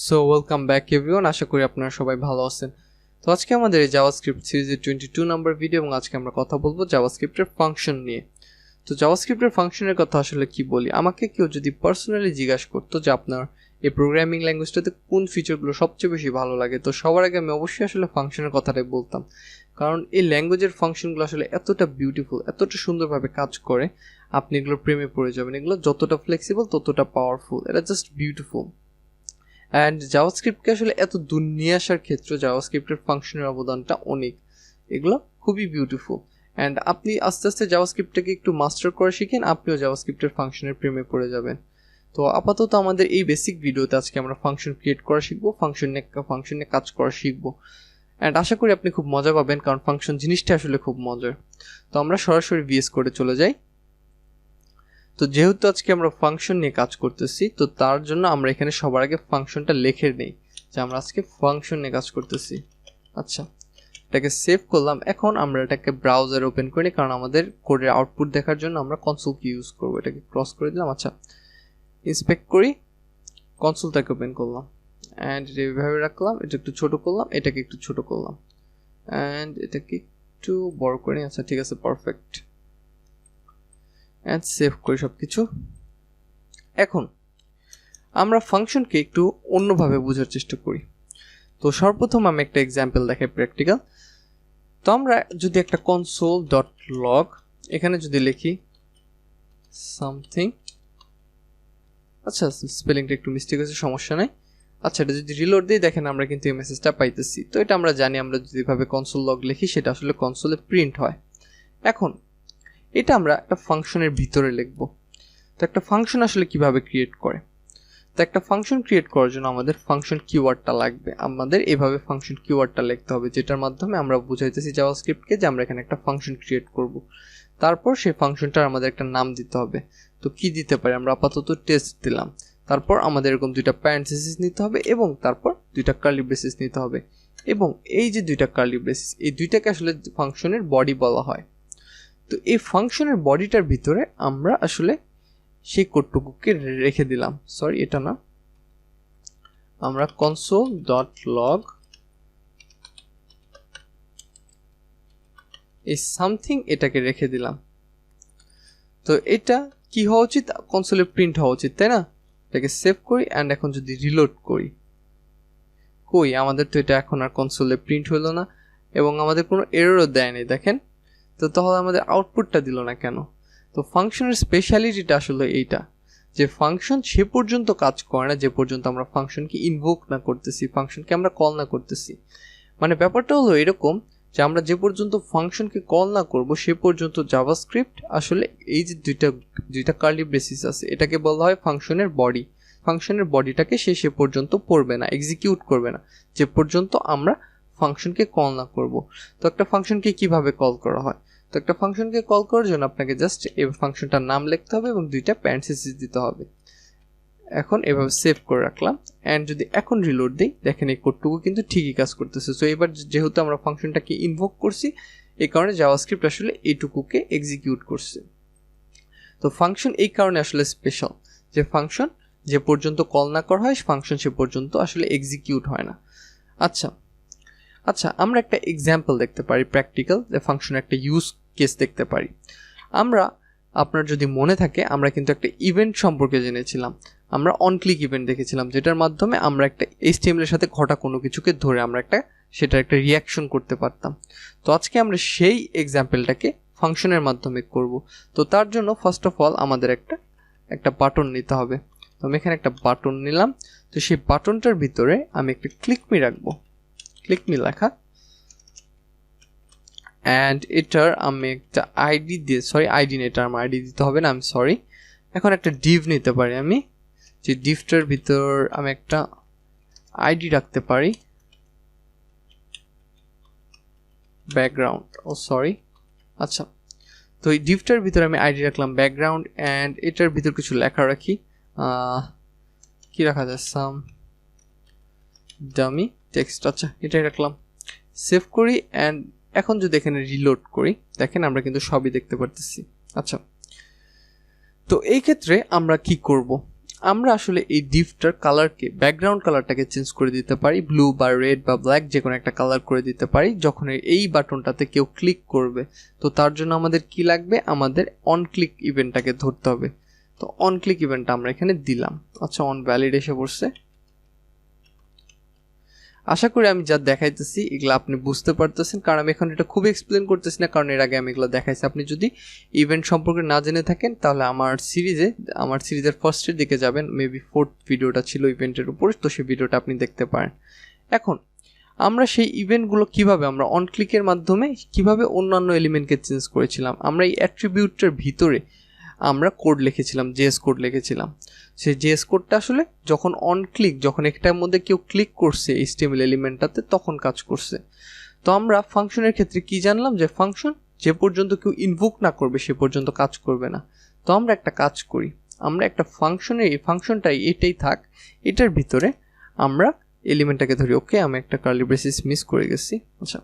So welcome back everyone, আশা করি আপনারা সবাই ভালো আছেন। তো আজকে আমাদের এই জাভাস্ক্রিপ্ট সিরিজের 22 নম্বর ভিডিও এবং আজকে আমরা কথা বলবো জাভাস্ক্রিপ্টের ফাংশন নিয়ে। তো জাভাস্ক্রিপ্টের ফাংশনের কথা আসলে কি বলি, আমাকে কেউ যদি পার্সোনালি জিজ্ঞাসা করতো যে আপনার এই প্রোগ্রামিং ল্যাঙ্গুয়েজটাতে কোন ফিচারগুলো সবচেয়ে বেশি ভালো লাগে, তো সবার আগে আমি অবশ্যই আসলে ফাংশনের কথাটাই বলতাম। কারণ এই ল্যাঙ্গুয়েজের ফাংশনগুলো আসলে এতটা বিউটিফুল, এতটা সুন্দরভাবে কাজ করে, আপনি এগুলো প্রেমে পড়ে যাবেন। এগুলো যতটা ফ্লেক্সিবল ততটা পাওয়ারফুল, এটা জাস্ট বিউটিফুল। অ্যান্ড জাভাস্ক্রিপ্টকে আসলে এত দূর নিয়ে আসার ক্ষেত্রে জাভাস্ক্রিপ্টের ফাংশনের অবদানটা অনেক, এগুলো খুবই বিউটিফুল। অ্যান্ড আপনি আস্তে আস্তে জাভাস্ক্রিপ্টটাকে একটু মাস্টার করে শিখেন, আপনিও জাভাস্ক্রিপ্টের ফাংশনের প্রেমে পড়ে যাবেন। তো আপাতত আমাদের এই বেসিক ভিডিওতে আজকে আমরা ফাংশন ক্রিয়েট করা শিখবো, ফাংশন নিয়ে কাজ করা শিখবো। অ্যান্ড আশা করি আপনি খুব মজা পাবেন, কারণ ফাংশন জিনিসটা আসলে খুব মজার। তো আমরা সরাসরি ভিএস কোডে চলে যাই। তো যেহেতু আজকে আমরা ফাংশন নিয়ে কাজ করতেছি, তো তার জন্য আমরা এখানে সবার আগে ফাংশনটা লিখে নেই যে আমরা আজকে ফাংশন নিয়ে কাজ করতেছি। আচ্ছা, এটাকে সেভ করলাম। এখন আমরা এটাকে ব্রাউজার ওপেন করি, কারণ আমাদের কোডের আউটপুট দেখার জন্য আমরা কনসোল কি ইউজ করব। এটাকে ক্রস করে দিলাম। আচ্ছা, ইন্সপেক্ট করি, কনসোলটাকে ওপেন করলাম অ্যান্ড এইভাবে রাখলাম। এটা একটু ছোট করলাম, এটাকে একটু ছোট করলাম অ্যান্ড এটাকে একটু বড় করি। আচ্ছা ঠিক আছে, পারফেক্ট। অ্যান্ড সেভ করি সব কিছু। এখন আমরা ফাংশনকে একটু অন্যভাবে বোঝার চেষ্টা করি। তো সর্বপ্রথম আমি একটা এক্সাম্পল দেখাই, প্র্যাকটিক্যাল। তো আমরা যদি একটা কনসোল ডট লগ এখানে যদি লিখি সামথিং, আচ্ছা স্পেলিংটা একটু মিস্টেক হয়েছে, সমস্যা নাই। আচ্ছা, এটা যদি রিলোড দিই, দেখেন আমরা কিন্তু এই মেসেজটা পাইতেছি। তো এটা আমরা জানি, আমরা যদি এভাবে কনসোল লগ লিখি সেটা আসলে কনসোলে প্রিন্ট হয়। এখন এটা আমরা একটা ফাংশনের ভিতরে লিখব। তো একটা ফাংশন আসলে কিভাবে ক্রিয়েট করে, তো একটা ফাংশন ক্রিয়েট করার জন্য আমাদের ফাংশন কিওয়ার্ডটা লাগবে। আমাদের এভাবে ফাংশন কিওয়ার্ডটা লিখতে হবে, যেটার মাধ্যমে আমরা বুঝাইতেছি জাভাস্ক্রিপ্টকে যে আমরা এখানে একটা ফাংশন ক্রিয়েট করব। তারপর সেই ফাংশনটার আমাদের একটা নাম দিতে হবে। তো কি দিতে পারি, আমরা আপাতত টেস্ট দিলাম। তারপর আমাদের এরকম দুইটা প্যারেন্থেসিস নিতে হবে এবং তারপর দুইটা কার্লি ব্রেসেস নিতে হবে। এবং এই যে দুইটা কার্লি ব্রেসেস, এই দুইটাকে আসলে ফাংশনের বডি বলা হয়। তো এই ফাংশনের বডিটার ভিতরে আমরা আসলে সেই কোডটুকুকে রেখে দিলাম। সরি, এটা না, আমরা console dot log এই সামথিং এটাকে রেখে দিলাম। তো এটা কি হওয়া উচিত, কনসোলে প্রিন্ট হওয়া উচিত, তাই না? এটাকে সেভ করি অ্যান্ড এখন যদি রিলোড করি, কই আমাদের তো এটা এখন আর কনসোলে প্রিন্ট হলো না এবং আমাদের কোনো এররও দেয়নি, দেখেন। তো তাহলে আমাদের আউটপুটটা দিল না কেন? তো ফাংশনের স্পেশালিটিটা আসলে এইটা, যে ফাংশন সে পর্যন্ত কাজ করে না যে পর্যন্ত আমরা ফাংশনকে ইনভোক না করতেছি, ফাংশনকে আমরা কল না করতেছি। মানে ব্যাপারটা হলো এরকম যে আমরা যে পর্যন্ত ফাংশনকে কল না করব সে পর্যন্ত জাভাস্ক্রিপ্ট আসলে এই যে দুইটা কার্লি ব্রেসিস আছে, এটাকে বলা হয় ফাংশনের বডি। ফাংশনের বডিটাকে সে পর্যন্ত পড়বে না, এক্সিকিউট করবে না যে পর্যন্ত আমরা ফাংশনকে কল না করব। তো একটা ফাংশনকে কিভাবে কল করা হয়, তো একটা ফাংশনকে কল করার জন্য আপনাকে জাস্ট এই ফাংশনটার নাম লিখতে হবে এবং দুইটা প্যারেন্থেসিস দিতে হবে। এখন এভাবে সেভ করে রাখলাম অ্যান্ড যদি এখন রিলোড দিই, দেখেন এই কোডটুকু কিন্তু ঠিকই কাজ করতেছে। সো এবার যেহেতু আমরা ফাংশনটাকে ইনভোক করছি, এই কারণে জাভাস্ক্রিপ্ট আসলে এইটুকুকে এক্সিকিউট করছে। তো ফাংশন এই কারণে আসলে স্পেশাল, যে ফাংশন যে পর্যন্ত কল না করা হয় ফাংশন সে পর্যন্ত আসলে এক্সিকিউট হয় না। আচ্ছা, আমরা একটা এক্সাম্পল দেখতে পারি, প্র্যাকটিক্যাল, যে ফাংশনের একটা ইউজ কেস দেখতে পারি। আপনার যদি মনে থাকে, আমরা কিন্তু একটা ইভেন্ট সম্পর্কে জেনেছিলাম। আমরা অন ক্লিক ইভেন্ট দেখেছিলাম, যেটার মাধ্যমে আমরা একটা HTML এর সাথে ঘটা কোনো কিছুকে ধরে আমরা সেটার একটা রিয়াকশন করতে পারতাম। তো আজকে আমরা সেই এক্সাম্পলটাকে ফাংশনের মাধ্যমে করব। তো তার জন্য ফার্স্ট অফ অল আমাদের একটা বাটন নিতে হবে। তো আমি এখানে একটা বাটন নিলাম। তো সেই বাটনটার ভিতরে আমি একটা ক্লিকমি রাখবো, ক্লিকমি লেখা, অ্যান্ড এটার আমি একটা আইডি দিয়ে, সরি আইডি নেই, এটা আমার আইডি দিতে হবে না, আমি সরি। এখন একটা ডিভ নিতে পারি আমি, যে ডিভটার ভিতর আমি একটা আইডি রাখতে পারি, ব্যাকগ্রাউন্ড, ও সরি। আচ্ছা, তো এই ডিভটার ভিতরে আমি আইডি রাখলাম ব্যাকগ্রাউন্ড অ্যান্ড এটার ভিতর কিছু লেখা রাখি, কি রাখা যায়, সাম ডামি টেক্সট। আচ্ছা, এটাই রাখলাম, সেভ করি অ্যান্ড এখন যদি এখানে রিলোড করি, দেখেন আমরা কিন্তু সবই দেখতে পারতেছি। আচ্ছা, তো এই ক্ষেত্রে আমরা কি করব, আমরা আসলে এই ডিভটার কালারকে ব্যাকগ্রাউন্ড কালারটাকে চেঞ্জ করে দিতে পারি, ব্লু বা রেড বা ব্ল্যাক যে কোনো একটা কালার করে দিতে পারি যখন এই বাটনটাতে কেউ ক্লিক করবে। তো তার জন্য আমাদের কি লাগবে, আমাদের অন ক্লিক ইভেন্টটাকে ধরতে হবে। তো অন ক্লিক ইভেন্টটা আমরা এখানে দিলাম। আচ্ছা, অন ভ্যালিড এসে পড়ছে। আশা করি আমি যা দেখাইতেছি এগুলো আপনি বুঝতে পারতেছেন, কারণ আমি এখন এটা খুব এক্সপ্লেন করতেছি না, কারণ এর আগে আমি এগুলো দেখাইছি। আপনি যদি ইভেন্ট সম্পর্কে না জেনে থাকেন তাহলে আমার সিরিজের ফার্স্টের দিকে যাবেন, মেবি 4th ভিডিওটা ছিল ইভেন্টের উপর, তো সেই ভিডিওটা আপনি দেখতে পারেন। এখন আমরা সেই ইভেন্টগুলো কিভাবে আমরা অন ক্লিকের মাধ্যমে কিভাবে অন্যান্য এলিমেন্টকে চেঞ্জ করেছিলাম, আমরা এই অ্যাট্রিবিউটটার ভিতরে আমরা কোড লিখেছিলাম, জেএস কোড লিখেছিলাম। সেই জেএস কোডটা আসলে যখন অন ক্লিক, যখন একটার মধ্যে কেউ ক্লিক করছে এইচটিএমএল এলিমেন্টটাতে তখন কাজ করছে। তো আমরা ফাংশনের ক্ষেত্রে কি জানলাম, যে ফাংশন যে পর্যন্ত কেউ ইনভোক না করবে সে পর্যন্ত কাজ করবে না। তো আমরা একটা কাজ করি, আমরা একটা ফাংশনের এই ফাংশনটাই এটাই থাক, এটার ভিতরে আমরা এলিমেন্টটাকে ধরি। ওকে, আমি একটা কার্লি ব্রেসিস মিস করে গেছি। আচ্ছা,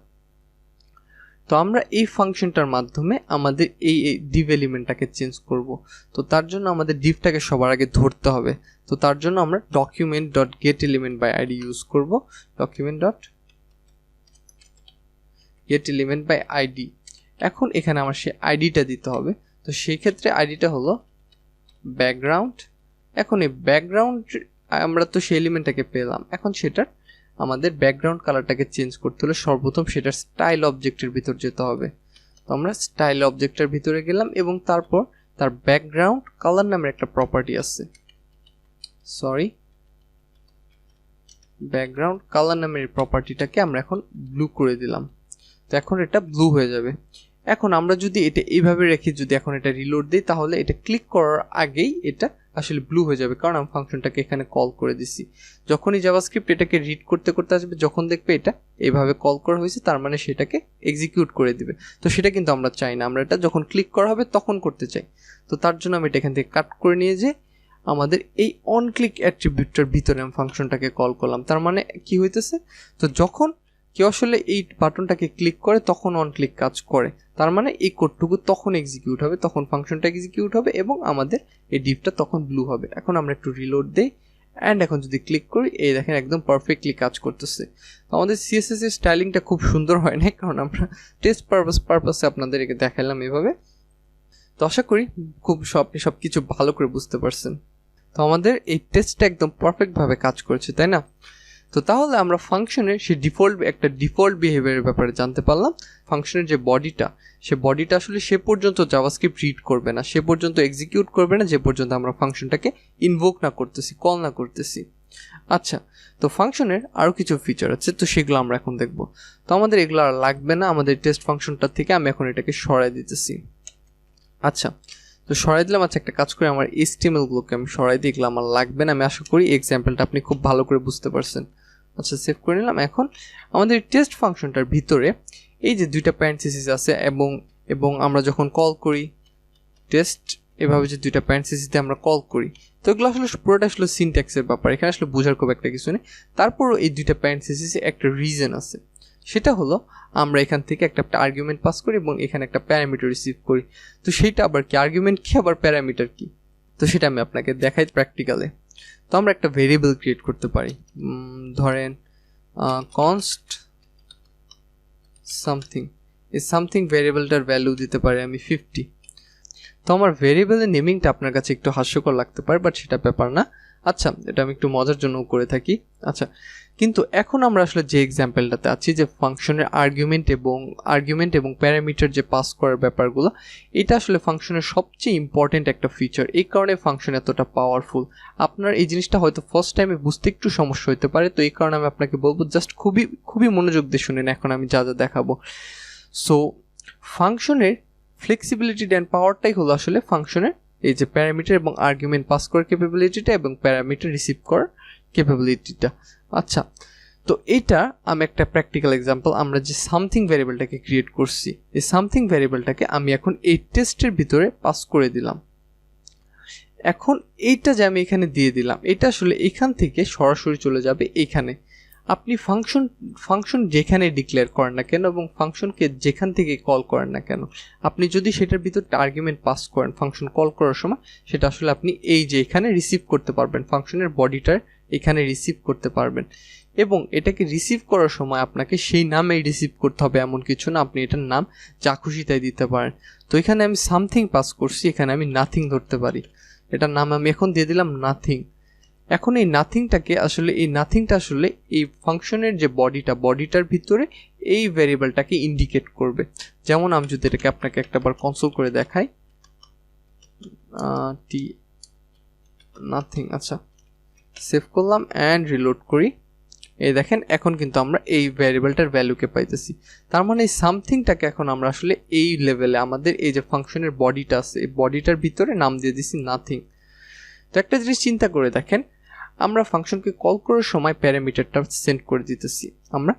তো আমরা এই ফাংশনটার মাধ্যমে আমাদের এই ডিভ এলিমেন্টটাকে চেঞ্জ করব। তো তার জন্য আমাদের ডিভটাকে সবার আগে ধরতে হবে। তো তার জন্য আমরা document dot get element by ID use করব। Document dot get element by ID. এখন এখানে আমার সেই আইডিটা দিতে হবে। তো সেই ক্ষেত্রে আইডিটা হলো ব্যাকগ্রাউন্ড। এখন এই ব্যাকগ্রাউন্ড আমরা তো সেই এলিমেন্টটাকে পেলাম, এখন সেটার আমাদের ব্যাকগ্রাউন্ড কালারটাকে চেঞ্জ করতে হলে সর্বপ্রথম সেটার স্টাইল অবজেক্টের ভিতর যেতে হবে। তো আমরা স্টাইল অবজেক্টের ভিতরে গেলাম এবং তারপর তার ব্যাকগ্রাউন্ড কালার নামের একটা প্রপার্টি আছে, ব্যাকগ্রাউন্ড কালার নামের প্রপার্টিটাকে আমরা এখন ব্লু করে দিলাম। তো এখন এটা ব্লু হয়ে যাবে। এখন আমরা যদি এটা এইভাবে রেখে যদি এখন এটা রিলোড দিই তাহলে এটা ক্লিক করার আগেই এটা আসলে ব্লু হয়ে যাবে, কারণ আমি ফাংশনটাকে এখানে কল করে দিছি। যখনই জাভাস্ক্রিপ্ট এটাকে রিড করতে করতে আসবে, যখন দেখবে এটা এইভাবে কল করা হয়েছে তার মানে সেটাকে এক্সিকিউট করে দিবে। তো সেটা কিন্তু আমরা চাই না, আমরা এটা যখন ক্লিক করা হবে তখন করতে চাই। তো তার জন্য আমি এটা এখান থেকে কাট করে নিয়ে যে আমাদের এই অন ক্লিক অ্যাট্রিবিউটটার ভিতরে আমি ফাংশনটাকে কল করলাম। তার মানে কি হইতেছে, তো যখন কেউ আসলে এই বাটনটাকে ক্লিক করে তখন অন ক্লিক কাজ করে, তার মানে এই কোডটুকু তখন এক্সিকিউট হবে, তখন ফাংশনটা এক্সিকিউট হবে এবং আমাদের এই ডিভটা তখন ব্লু হবে। এখন আমরা একটু রিলোড দেই অ্যান্ড এখন যদি ক্লিক করি এই দেখেন একদম পারফেক্টলি কাজ করতেছে। আমাদের সিএসএস এর স্টাইলিংটা খুব সুন্দর হয় না, কারণ আমরা টেস্ট পারপাসে আপনাদেরকে দেখালাম এভাবে। তো আশা করি সব কিছু ভালো করে বুঝতে পারছেন। তো আমাদের এই টেস্টটা একদম পারফেক্টভাবে কাজ করেছে, তাই না? তো তাহলে আমরা ফাংশনের সেই ডিফল্ট বিহেভিয়ারের ব্যাপারে জানতে পারলাম। ফাংশনের যে বডিটা, সে বডিটা আসলে সে পর্যন্ত জাভাস্ক্রিপ্ট রিড করবে না, সে পর্যন্ত এক্সিকিউট করবে না যে পর্যন্ত আমরা ফাংশনটাকে ইনভোক না করতেছি, কল না করতেছি। আচ্ছা, তো ফাংশনের আরও কিছু ফিচার আছে, তো সেগুলো আমরা এখন দেখব। তো আমাদের এগুলো আর লাগবে না, আমাদের টেস্ট ফাংশনটা থেকে আমি এখন এটাকে সরাই দিতেছি। আচ্ছা, তো সরাই দিলাম। আচ্ছা, একটা কাজ করে আমার HTML-গুলোকে আমি সরাই দিয়ে এগুলো আমার লাগবে না। আমি আশা করি এক্সাম্পলটা আপনি খুব ভালো করে বুঝতে পারছেন। আচ্ছা, সেভ করে নিলাম। এখন আমাদের টেস্ট ফাংশনটার ভিতরে এই যে দুইটা প্যারেনথেসিস আছে এবং আমরা যখন কল করি টেস্ট, এভাবে যে দুইটা প্যারেনথেসিস দিয়ে আমরা কল করি, তো এগুলো আসলে পুরোটা আসলে সিনট্যাক্সের ব্যাপার, এখানে আসলে বোঝার খুব একটা কিছু নেই। তারপরও এই দুইটা প্যারেনথেসিসে একটা রিজন আছে, সেটা হলো আমরা এখান থেকে একটা আর্গুমেন্ট পাস করি এবং এখানে একটা প্যারামিটার রিসিভ করি। তো সেইটা আবার কি, আর্গুমেন্ট কি আবার প্যারামিটার কি, তো সেটা আমি আপনাকে দেখাই প্র্যাকটিক্যালে। তো আমরা একটা ভেরিয়েবল ক্রিয়েট করতে পারি, ধরেন কনস্ট সামথিং, এই সামথিং ভেরিয়েবলটার ভ্যালু দিতে পারি আমি 50। তো আমার ভেরিয়েবলের নেমিংটা আপনার কাছে একটু হাস্যকর লাগতে পারে, বাট সেটা ব্যাপার না। আচ্ছা, এটা আমি একটু মজার জন্য করে থাকি। আচ্ছা, কিন্তু এখন আমরা আসলে যে এক্সাম্পলটাতে আছি, যে ফাংশনের আর্গুমেন্ট এবং প্যারামিটার যে পাস করার ব্যাপারগুলো, এটা আসলে ফাংশনের সবচেয়ে ইম্পর্টেন্ট একটা ফিচার। এই কারণে ফাংশন এতটা পাওয়ারফুল। আপনার এই জিনিসটা হয়তো ফার্স্ট টাইমে বুঝতে একটু সমস্যা হতে পারে, তো এই কারণে আমি আপনাকে বলবো জাস্ট খুবই মনোযোগ দিয়ে শুনেন এখন আমি যা যা দেখাবো। সো ফাংশনের ফ্লেক্সিবিলিটি অ্যান্ড পাওয়ারটাই হলো আসলে ফাংশনের এই যে প্যারামিটার এবং আর্গুমেন্ট পাস করার ক্যাপাবিলিটিটা এবং প্যারামিটার রিসিভ করার ক্যাপাবিলিটিটা। আচ্ছা, তো এটা আমি একটা প্র্যাকটিক্যাল এক্সাম্পল, আমরা যে সামথিং ভ্যারিয়েবলটাকে ক্রিয়েট করছি, এই সামথিং ভ্যারিয়েবলটাকে আমি এখন এই টেস্টের ভিতরে পাস করে দিলাম। এখন এইটা যে আমি এখানে দিয়ে দিলাম, এটা আসলে এখান থেকে সরাসরি চলে যাবে এখানে। আপনি ফাংশন যেখানে ডিক্লেয়ার করেন না কেন এবং ফাংশনকে যেখান থেকে কল করেন না কেন, আপনি যদি সেটার ভিতর আর্গুমেন্ট পাস করেন ফাংশন কল করার সময়, সেটা আসলে আপনি এই যে এখানে রিসিভ করতে পারবেন, ফাংশনের বডিটার এখানে রিসিভ করতে পারবেন। এবং এটাকে রিসিভ করার সময় আপনাকে সেই নামেই রিসিভ করতে হবে এমন কিছু না, আপনি এটার নাম যা খুশি তাই দিতে পারেন। তো এখানে আমি সামথিং পাস করছি, এখানে আমি নাথিং ধরতে পারি, এটার নাম আমি এখন দিয়ে দিলাম নাথিং। এখন এই নাথিংটা আসলে এই ফাংশনের যে বডিটার ভিতরে এই ভ্যারিয়েবলটাকে ইন্ডিকেট করবে। যেমন আমি যদি এটাকে আপনাকে একটাবার কনসোল করে দেখাই, নাথিং, আচ্ছা সেভ করলাম অ্যান্ড রিলোড করি। এই দেখেন এখন কিন্তু আমরা এই ভ্যারিয়েবলটার ভ্যালুকে পাইতেছি। তার মানে এই সামথিংটাকে এখন আমরা আসলে এই লেভেলে আমাদের এই যে ফাংশনের বডিটা আছে এই বডিটার ভিতরে নাম দিয়ে দিছি নাথিং। তো একটা জিনিস চিন্তা করে দেখেন, আমরা ফাংশনকে কল করার সময় প্যারামিটারটা সেন্ড করে দিতেছি, আমরা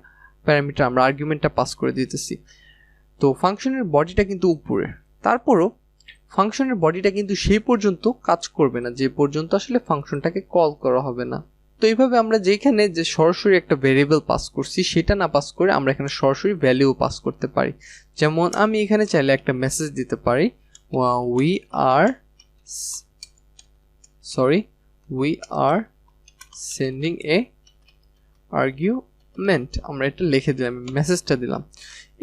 আর্গুমেন্টটা পাস করে দিতেছি। তো ফাংশনের বডিটা কিন্তু উপরে, তারপরও ফাংশনের বডিটা কিন্তু সেই পর্যন্ত কাজ করবে না যে পর্যন্ত আসলে ফাংশনটাকে কল করা হবে না। তো এইভাবে আমরা যেখানে যে সরাসরি একটা ভেরিয়েবল পাস করছি সেটা না পাস করে আমরা এখানে সরাসরি ভ্যালু পাস করতে পারি। যেমন আমি এখানে চাইলে একটা মেসেজ দিতে পারি, we are sending A argument, আমরা এটা লিখে দিলাম, মেসেজটা দিলাম,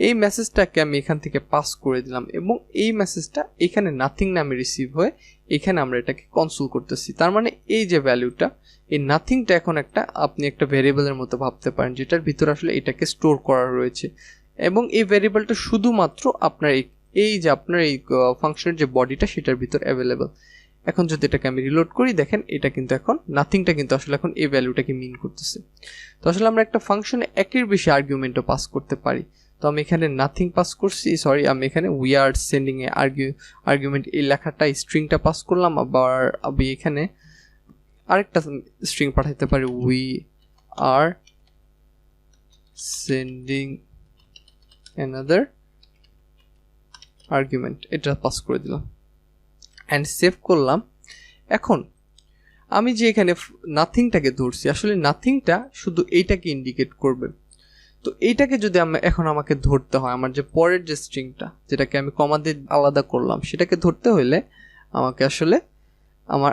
এই মেসেজটাকে আমি এখান থেকে পাস করে দিলাম এবং এই মেসেজটা এখানে নাথিং নামে রিসিভ হয়ে এখানে আমরা এটাকে কনসোল করতেছি। তার মানে এই যে ভ্যালুটা, এই নাথিংটা এখন আপনি একটা ভ্যারিয়েবলের মতো ভাবতে পারেন যেটার ভিতরে আসলে এটাকে স্টোর করা রয়েছে এবং এই ভ্যারিয়েবলটা শুধুমাত্র আপনার এই যে আপনার এই ফাংশনের যে বডিটা সেটার ভিতর অ্যাভেলেবল। এখন যদি এটাকে আমি রিলোড করি, দেখেন এটা কিন্তু এখন নাথিংটা কিন্তু আসলে এখন এই ভ্যালুটাকে মিন করতেছে। তো আসলে আমরা একটা ফাংশনে একের বেশি আর্গুমেন্টও পাস করতে পারি। তো আমি এখানে নাথিং পাস করছি, আমি এখানে we are sending A argument এই লেখাটা স্ট্রিংটা পাস করলাম, আবার আমি এখানে আরেকটা স্ট্রিং পাঠাতে পারি, we are sending another argument, এটা পাস করে দিলাম অ্যান্ড সেভ করলাম। এখন আমি যে এখানে নাথিংটাকে ধরছি, আসলে নাথিংটা শুধু এইটাকে ইন্ডিকেট করবে। তো এইটাকে যদি এখন আমাকে ধরতে হয়, আমার যে পরের যে স্ট্রিংটা যেটাকে আমি কমা দিয়ে আলাদা করলাম সেটাকে ধরতে হলে আমাকে আসলে আমার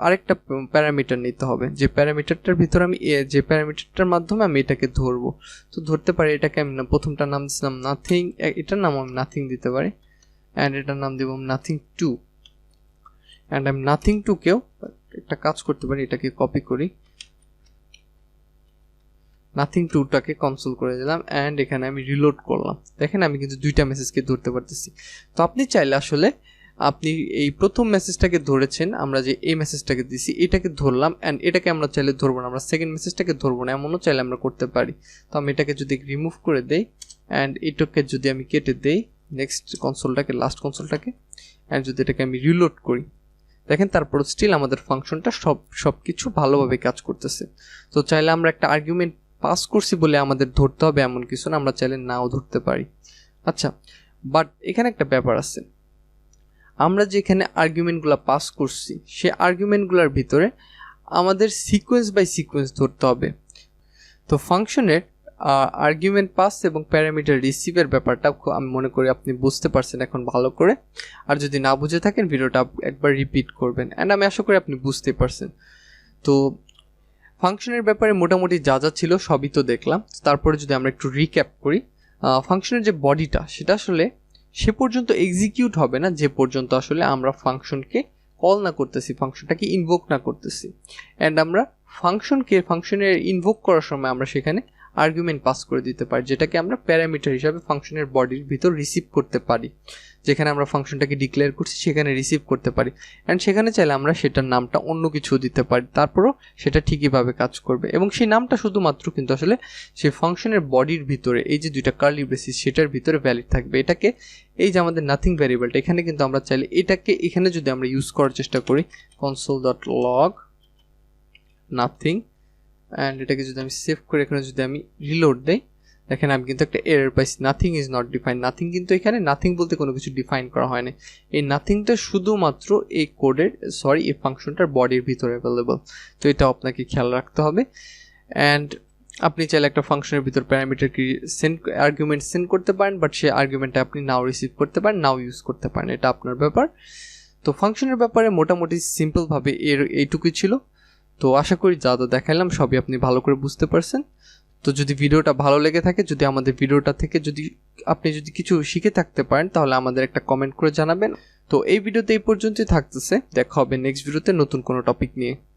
আরেকটা প্যারামিটার নিতে হবে, যে প্যারামিটারটার ভিতর আমি যে প্যারামিটারটার মাধ্যমে আমি এটাকে ধরবো। তো ধরতে পারি এটাকে আমি প্রথমটার নাম দিচ্ছিলাম নাথিং, এটার নাম আমি নাথিং দিতে পারি অ্যান্ড এটার নাম দিব নাথিং টু অ্যান্ড আমি নাথিং টুকেও একটা কাজ করতে পারি, এটাকে কপি করি, নাথিং টুটাকে কনসোল করে দিলাম অ্যান্ড এখানে আমি রিলোড করলাম। দেখেন আমি কিন্তু দুইটা মেসেজকে ধরতে পারতেছি। তো আপনি চাইলে আসলে আপনি এই প্রথম মেসেজটাকে ধরেছেন, আমরা যে এই মেসেজটাকে দিছি এটাকে ধরলাম অ্যান্ড এটাকে আমরা চাইলে ধরবো না, আমরা সেকেন্ড মেসেজটাকে ধরবো না, এমনও চাইলে আমরা করতে পারি। তো আমি এটাকে যদি রিমুভ করে দেই অ্যান্ড এটাকে যদি আমি কেটে দেই নেক্সট কনসোলটাকে, লাস্ট কনসোলটাকে, অ্যান্ড যদি এটাকে আমি রিলোড করি, দেখেন তারপর স্টিল আমাদের ফাংশনটা সব কিছু ভালোভাবে কাজ করতেছে। তো চাইলে আমরা একটা আর্গুমেন্ট পাস করছি বলে আমাদের ধরতে হবে এমন কিছু না, আমরা চাইলে নাও ধরতে পারি। আচ্ছা, বাট এখানে একটা ব্যাপার আছে, আমরা যে এখানে আর্গুমেন্টগুলো পাস করছি সে আর্গুমেন্টগুলোর ভিতরে আমাদের সিকোয়েন্স বাই সিকোয়েন্স ধরতে হবে। তো ফাংশনের আর্গুমেন্ট পাস এবং প্যারামিটার রিসিভের ব্যাপারটা আমি মনে করি আপনি বুঝতে পারছেন এখন ভালো করে। আর যদি না বুঝে থাকেন ভিডিওটা একবার রিপিট করবেন অ্যান্ড আমি আশা করি আপনি বুঝতে পারছেন। তো ফাংশনের ব্যাপারে মোটামুটি যা যা ছিল সবই তো দেখলাম। তারপরে যদি আমরা একটু রিক্যাপ করি, ফাংশনের যে বডিটা সেটা আসলে সে পর্যন্ত এক্সিকিউট হবে না যে পর্যন্ত আসলে আমরা ফাংশনকে কল না করতেছি, ফাংশনটাকে ইনভোক না করতেছি। অ্যান্ড আমরা ফাংশনের ইনভোক করার সময় আমরা সেখানে আর্গুমেন্ট পাস করে দিতে পারি, যেটাকে আমরা প্যারামিটার হিসাবে ফাংশনের বডির ভিতর রিসিভ করতে পারি। যেখানে আমরা ফাংশনটাকে ডিক্লেয়ার করছি সেখানে রিসিভ করতে পারি অ্যান্ড সেখানে চাইলে আমরা সেটার নামটা অন্য কিছু দিতে পারি, তারপরও সেটা ঠিকইভাবে কাজ করবে এবং সেই নামটা শুধুমাত্র কিন্তু আসলে সেই ফাংশনের বডির ভিতরে এই যে দুইটা কার্লি ব্রেসিস সেটার ভিতরে ভ্যালিড থাকবে। এটাকে এই যে আমাদের নাথিং ভ্যারিয়েবলটা এখানে কিন্তু আমরা চাইলে এটাকে এখানে যদি আমরা ইউজ করার চেষ্টা করি console.log নাথিং অ্যান্ড এটাকে যদি আমি সেভ করে এখানে যদি আমি রিলোড দেই, দেখেন আমি কিন্তু একটা এরর পাইছি, nothing is not define. Nothing কিন্তু এখানে নাথিং বলতে কোনো কিছু ডিফাইন করা হয়নি, এই নাথিংটা শুধুমাত্র এই কোডের এই ফাংশনটার বডির ভিতরে অ্যাভেলেবল। তো এটা আপনাকে খেয়াল রাখতে হবে। অ্যান্ড আপনি চাইলে একটা ফাংশনের ভিতর প্যারামিটার কি আর্গুমেন্ট সেন্ড করতে পারেন, বাট সেই আর্গুমেন্টটা আপনি নাও রিসিভ করতে পারেন, নাও ইউজ করতে পারেন, এটা আপনার ব্যাপার। তো ফাংশনের ব্যাপারে মোটামুটি সিম্পলভাবে এইটুকুই ছিল। তো আশা করি যা যা দেখাইলাম সবই আপনি ভালো করে বুঝতে পারছেন। তো যদি ভিডিওটা ভালো লেগে থাকে, যদি আমাদের ভিডিওটা থেকে আপনি কিছু শিখে থাকতে পারেন, তাহলে আমাদের একটা কমেন্ট করে জানাবেন। তো এই ভিডিওতে এই পর্যন্তই থাকতেছে, দেখা হবে নেক্সট ভিডিওতে নতুন কোনো টপিক নিয়ে।